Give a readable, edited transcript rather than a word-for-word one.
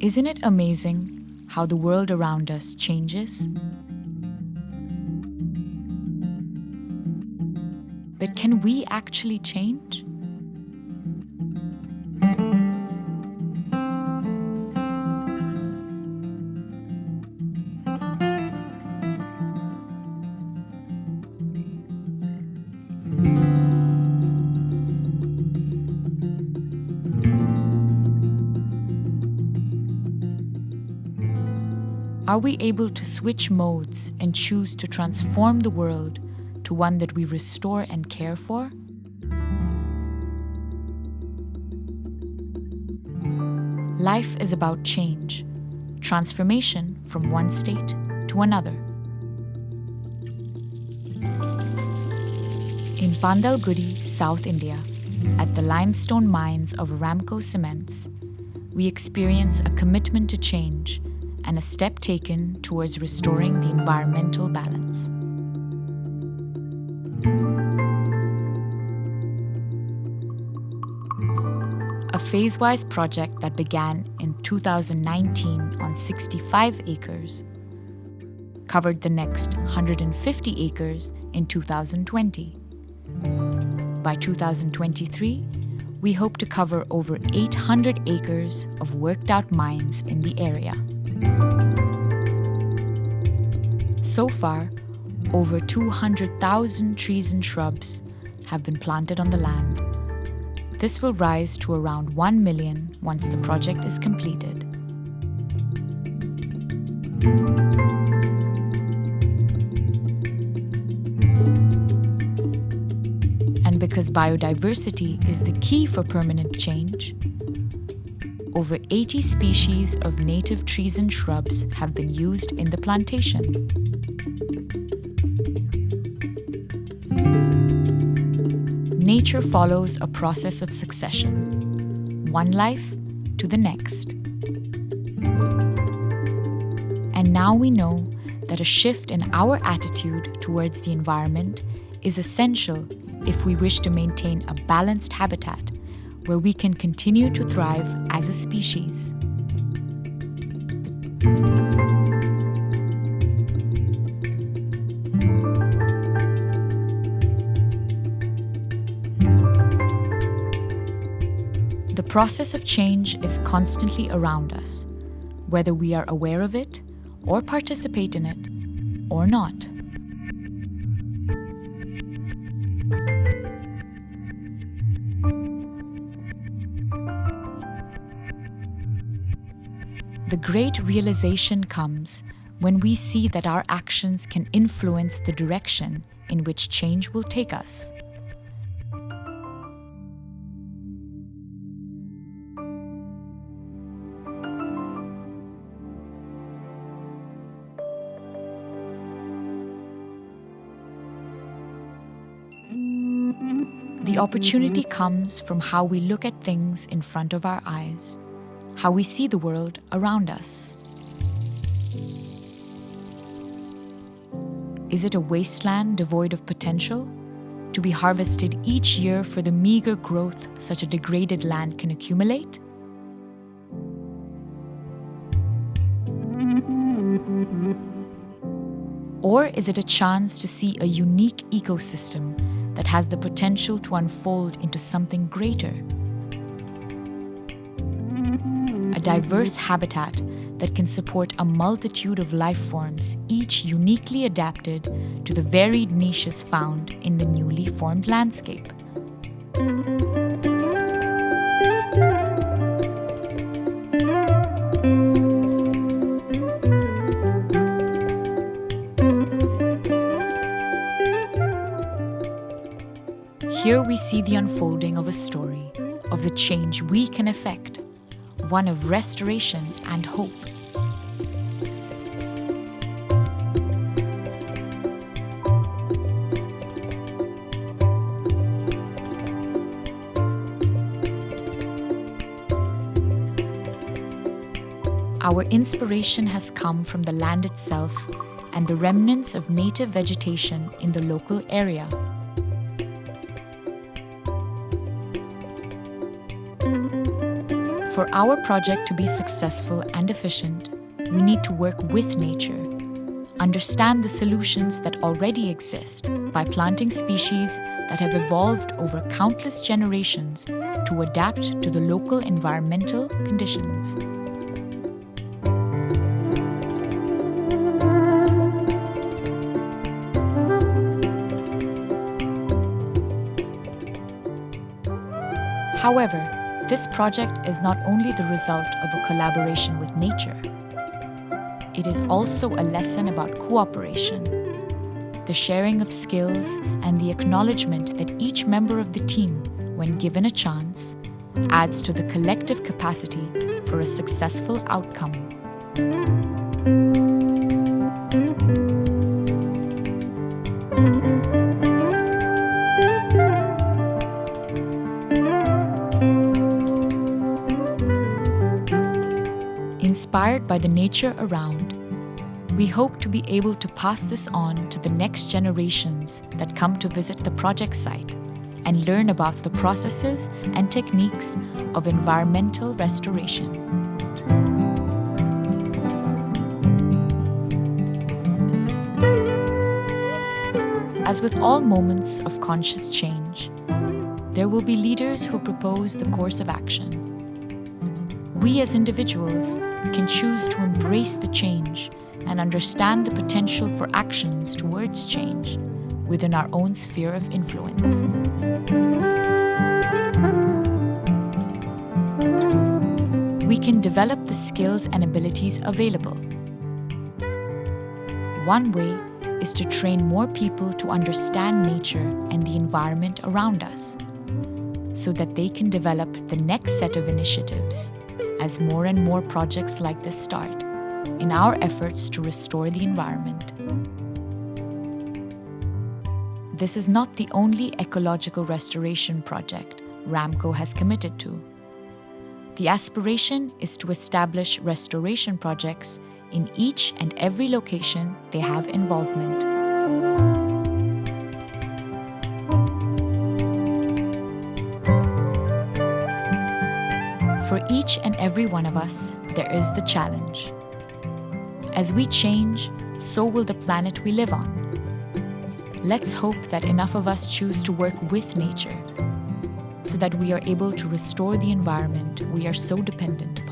Isn't it amazing how the world around us changes? But can we actually change? Are we able to switch modes and choose to transform the world to one that we restore and care for? Life is about change, transformation from one state to another. In Pandalgudi, South India, at the limestone mines of Ramco cements, we experience a commitment to change and a step taken towards restoring the environmental balance. A phase-wise project that began in 2019 on 65 acres covered the next 150 acres in 2020. By 2023, we hope to cover over 800 acres of worked-out mines in the area. So far, over 200,000 trees and shrubs have been planted on the land. This will rise to around 1 million once the project is completed. And because biodiversity is the key for permanent change, over 80 species of native trees and shrubs have been used in the plantation. Nature follows a process of succession, one life to the next. And now we know that a shift in our attitude towards the environment is essential if we wish to maintain a balanced habitat where we can continue to thrive as a species. The process of change is constantly around us, whether we are aware of it or participate in it or not. The great realization comes when we see that our actions can influence the direction in which change will take us. The opportunity comes from how we look at things in front of our eyes, how we see the world around us. Is it a wasteland devoid of potential, to be harvested each year for the meager growth such a degraded land can accumulate? Or is it a chance to see a unique ecosystem that has the potential to unfold into something greater? A diverse habitat that can support a multitude of life forms, each uniquely adapted to the varied niches found in the newly formed landscape. Here we see the unfolding of a story, of the change we can effect, one of restoration and hope. Our inspiration has come from the land itself and the remnants of native vegetation in the local area. For our project to be successful and efficient, we need to work with nature, understand the solutions that already exist by planting species that have evolved over countless generations to adapt to the local environmental conditions. However, this project is not only the result of a collaboration with nature. It is also a lesson about cooperation, the sharing of skills, and the acknowledgement that each member of the team, when given a chance, adds to the collective capacity for a successful outcome. Inspired by the nature around, we hope to be able to pass this on to the next generations that come to visit the project site and learn about the processes and techniques of environmental restoration. As with all moments of conscious change, there will be leaders who propose the course of action. We as individuals can choose to embrace the change and understand the potential for actions towards change within our own sphere of influence. We can develop the skills and abilities available. One way is to train more people to understand nature and the environment around us, so that they can develop the next set of initiatives as more and more projects like this start in our efforts to restore the environment. This is not the only ecological restoration project Ramco has committed to. The aspiration is to establish restoration projects in each and every location they have involvement. For each and every one of us, there is the challenge. As we change, so will the planet we live on. Let's hope that enough of us choose to work with nature, so that we are able to restore the environment we are so dependent on.